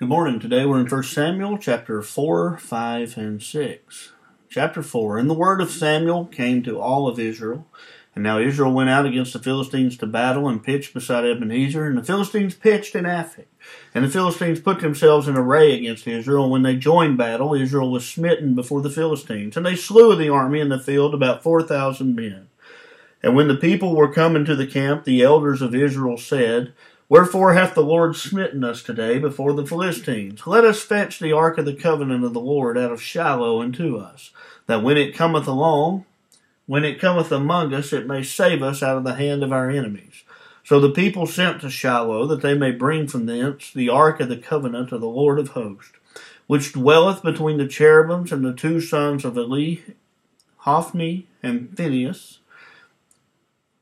Good morning. Today we're in 1 Samuel chapter 4, 5, and 6. Chapter 4. And the word of Samuel came to all of Israel. And now Israel went out against the Philistines to battle and pitched beside Ebenezer. And the Philistines pitched in Aphek. And the Philistines put themselves in array against Israel. And when they joined battle, Israel was smitten before the Philistines. And they slew of the army in the field about 4,000 men. And when the people were come into the camp, the elders of Israel said, Wherefore hath the Lord smitten us today before the Philistines? Let us fetch the ark of the covenant of the Lord out of Shiloh unto us, that when it cometh among us, it may save us out of the hand of our enemies. So the people sent to Shiloh, that they may bring from thence the ark of the covenant of the Lord of hosts, which dwelleth between the cherubims, and the two sons of Eli, Hophni and Phinehas,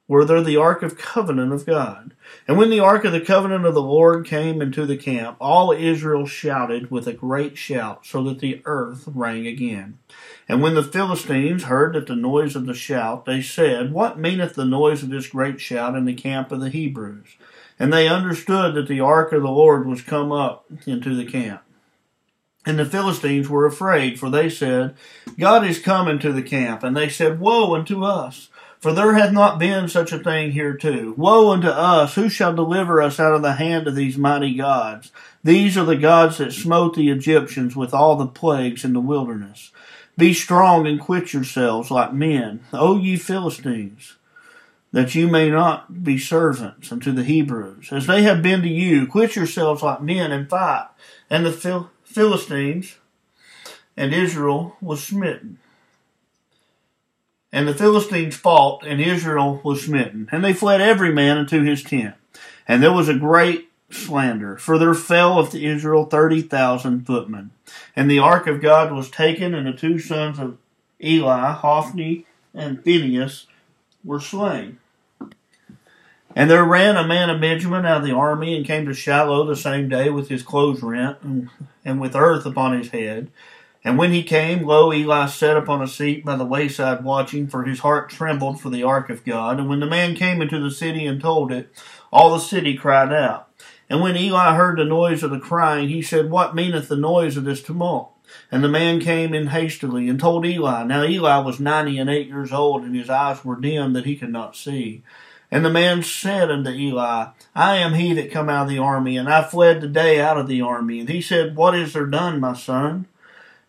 were there the ark of covenant of God. And when the ark of the covenant of the Lord came into the camp, all Israel shouted with a great shout, so that the earth rang again. And when the Philistines heard that the noise of the shout, they said, What meaneth the noise of this great shout in the camp of the Hebrews? And they understood that the ark of the Lord was come up into the camp. And the Philistines were afraid, for they said, God is come into the camp. And they said, Woe unto us! For there hath not been such a thing hereto. Woe unto us! Who shall deliver us out of the hand of these mighty gods? These are the gods that smote the Egyptians with all the plagues in the wilderness. Be strong and quit yourselves like men, O ye Philistines, that you may not be servants unto the Hebrews. As they have been to you, quit yourselves like men and fight. And the Philistines and Israel was smitten. And the Philistines fought, and Israel was smitten. And they fled every man into his tent. And there was a great slander, for there fell of Israel 30,000 footmen. And the ark of God was taken, and the two sons of Eli, Hophni and Phinehas, were slain. And there ran a man of Benjamin out of the army, and came to Shiloh the same day with his clothes rent, and with earth upon his head. And when he came, lo, Eli sat upon a seat by the wayside watching, for his heart trembled for the ark of God. And when the man came into the city and told it, all the city cried out. And when Eli heard the noise of the crying, he said, What meaneth the noise of this tumult? And the man came in hastily and told Eli. Now Eli was 98 years old, and his eyes were dim that he could not see. And the man said unto Eli, I am he that come out of the army, and I fled today out of the army. And he said, What is there done, my son?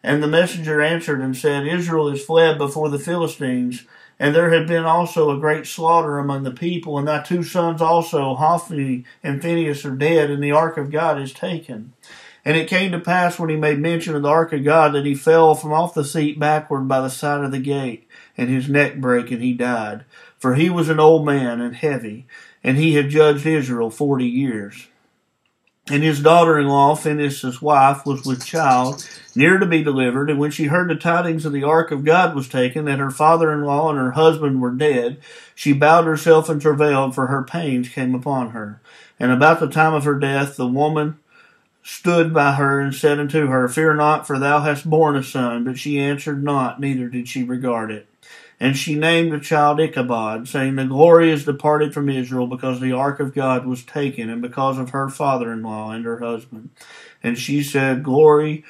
And the messenger answered and said, Israel is fled before the Philistines, and there had been also a great slaughter among the people, and thy two sons also, Hophni and Phinehas, are dead, and the ark of God is taken. And it came to pass, when he made mention of the ark of God, that he fell from off the seat backward by the side of the gate, and his neck brake, and he died. For he was an old man and heavy, and he had judged Israel 40 years. And his daughter-in-law, Phinehas' wife, was with child, near to be delivered. And when she heard the tidings of the ark of God was taken, that her father-in-law and her husband were dead, she bowed herself and travailed, for her pains came upon her. And about the time of her death, the woman stood by her and said unto her, Fear not, for thou hast borne a son. But she answered not, neither did she regard it. And she named the child Ichabod, saying, The glory is departed from Israel, because the ark of God was taken, and because of her father-in-law and her husband. And she said, Glory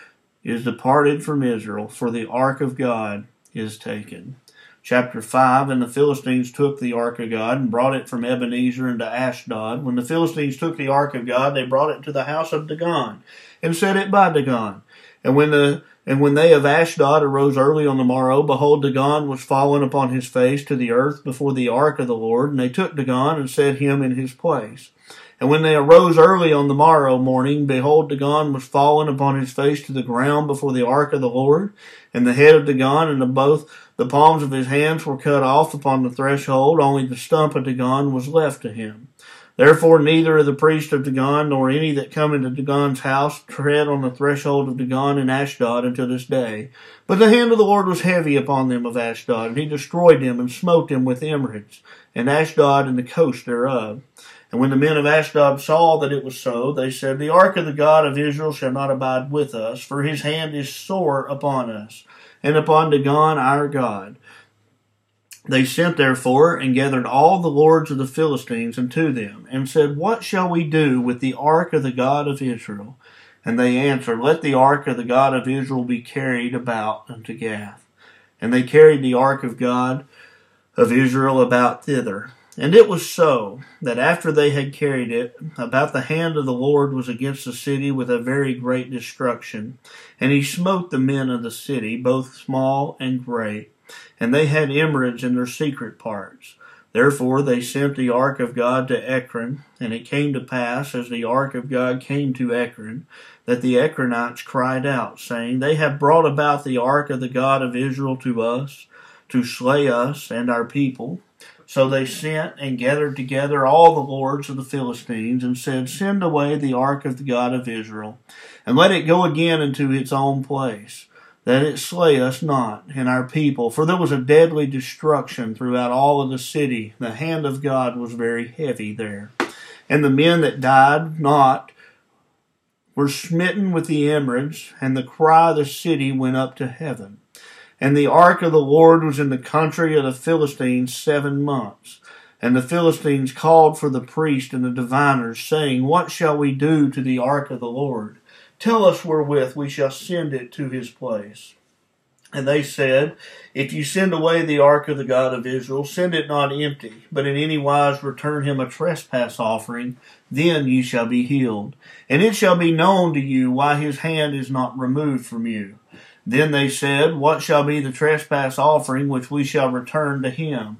is departed from Israel, for the ark of God is taken. Chapter 5. And the Philistines took the ark of God, and brought it from Ebenezer into Ashdod. When the Philistines took the ark of God, they brought it to the house of Dagon, and set it by Dagon. And when they of Ashdod arose early on the morrow, behold, Dagon was fallen upon his face to the earth before the ark of the Lord. And they took Dagon and set him in his place. And when they arose early on the morrow morning, behold, Dagon was fallen upon his face to the ground before the ark of the Lord. And the head of Dagon and both the palms of his hands were cut off upon the threshold. Only the stump of Dagon was left to him. Therefore neither of the priests of Dagon, nor any that come into Dagon's house, tread on the threshold of Dagon in Ashdod until this day. But the hand of the Lord was heavy upon them of Ashdod, and he destroyed them, and smote them with emerods, and Ashdod and the coast thereof. And when the men of Ashdod saw that it was so, they said, The ark of the God of Israel shall not abide with us, for his hand is sore upon us, and upon Dagon our God. They sent therefore and gathered all the lords of the Philistines unto them, and said, What shall we do with the ark of the God of Israel? And they answered, Let the ark of the God of Israel be carried about unto Gath. And they carried the ark of God of Israel about thither. And it was so, that after they had carried it, about the hand of the Lord was against the city with a very great destruction. And he smote the men of the city, both small and great. And they had emeralds in their secret parts. Therefore they sent the ark of God to Ekron. And it came to pass, as the ark of God came to Ekron, that the Ekronites cried out, saying, They have brought about the ark of the God of Israel to us, to slay us and our people. So they sent and gathered together all the lords of the Philistines, and said, Send away the ark of the God of Israel, and let it go again into its own place, that it slay us not and our people. For there was a deadly destruction throughout all of the city. The hand of God was very heavy there. And the men that died not were smitten with the emerods, and the cry of the city went up to heaven. And the ark of the Lord was in the country of the Philistines 7 months. And the Philistines called for the priests and the diviners, saying, What shall we do to the ark of the Lord? Tell us wherewith we shall send it to his place. And they said, If you send away the ark of the God of Israel, send it not empty, but in any wise return him a trespass offering, then you shall be healed. And it shall be known to you why his hand is not removed from you. Then they said, What shall be the trespass offering which we shall return to him?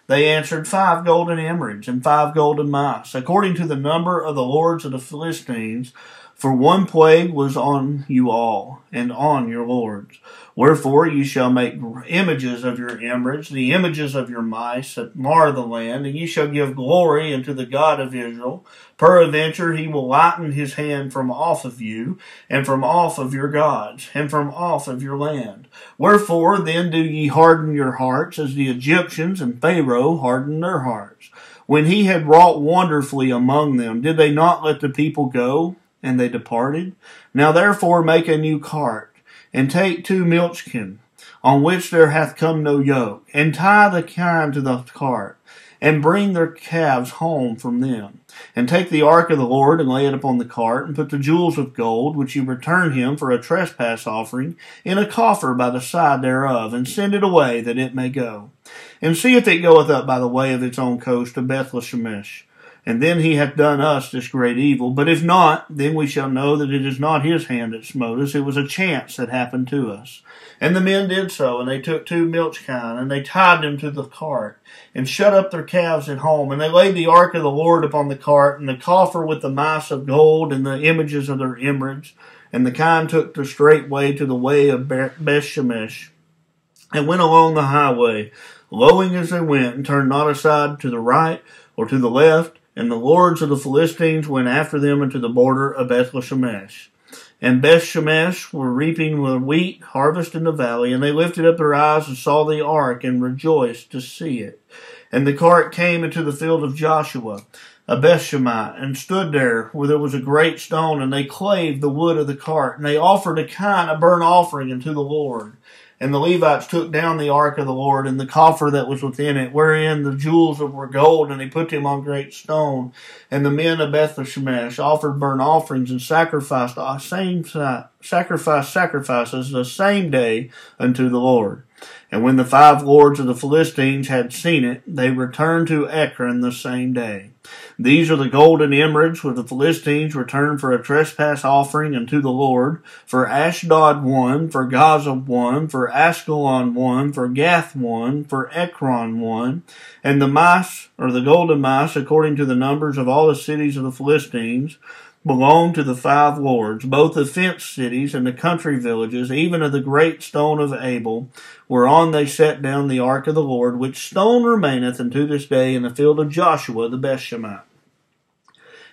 They answered, 5 golden emerods and 5 golden mice, according to the number of the lords of the Philistines. For one plague was on you all, and on your lords. Wherefore you shall make images of your emerods, the images of your mice that mar the land, and you shall give glory unto the God of Israel. Peradventure he will lighten his hand from off of you, and from off of your gods, and from off of your land. Wherefore then do ye harden your hearts, as the Egyptians and Pharaoh hardened their hearts. When he had wrought wonderfully among them, did they not let the people go? And they departed. Now therefore make a new cart, and take 2 milchkin, on which there hath come no yoke, and tie the kine to the cart, and bring their calves home from them. And take the ark of the Lord, and lay it upon the cart, and put the jewels of gold, which you return him for a trespass offering, in a coffer by the side thereof, and send it away, that it may go. And see if it goeth up by the way of its own coast to Bethlehemesh. And then he hath done us this great evil. But if not, then we shall know that it is not his hand that smote us. It was a chance that happened to us. And the men did so, and they took 2 milch kine, and they tied them to the cart, and shut up their calves at home. And they laid the ark of the Lord upon the cart, and the coffer with the mice of gold, and the images of their emerods. And the kine took the straight way to the way of Bethshemesh, and went along the highway, lowing as they went, and turned not aside to the right or to the left. And the lords of the Philistines went after them into the border of Bethshemesh. And Bethshemesh were reaping the wheat harvest in the valley, and they lifted up their eyes and saw the ark, and rejoiced to see it. And the cart came into the field of Joshua, a Bethshemite, and stood there where there was a great stone, and they clave the wood of the cart, and they offered a kine of burnt offering unto the Lord. And the Levites took down the ark of the Lord, and the coffer that was within it, wherein the jewels were gold, and they put them on great stone. And the men of Bethshemesh offered burnt offerings, and sacrificed sacrifices the same day unto the Lord. And when the 5 lords of the Philistines had seen it, they returned to Ekron the same day. These are the golden emerods which the Philistines returned for a trespass offering unto the Lord. For Ashdod 1, for Gaza 1, for Askelon 1, for Gath 1, for Ekron 1. And the mice, or the golden mice, according to the numbers of all the cities of the Philistines, belonged to the 5 lords, both the fenced cities and the country villages, even of the great stone of Abel, whereon they set down the ark of the Lord, which stone remaineth unto this day in the field of Joshua the Bethshemite.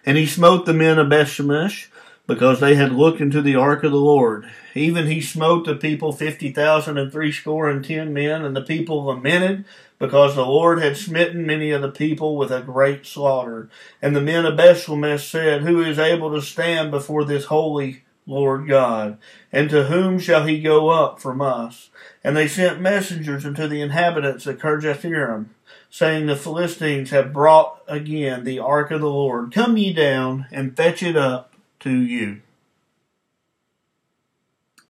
And he smote the men of Bethshemesh, because they had looked into the ark of the Lord. Even he smote the people 50,000 and 70 men, and the people lamented, because the Lord had smitten many of the people with a great slaughter. And the men of Bethshemesh said, Who is able to stand before this holy Lord God? And to whom shall he go up from us? And they sent messengers unto the inhabitants of Kirjathjearim, saying, The Philistines have brought again the ark of the Lord. Come ye down, and fetch it up to you.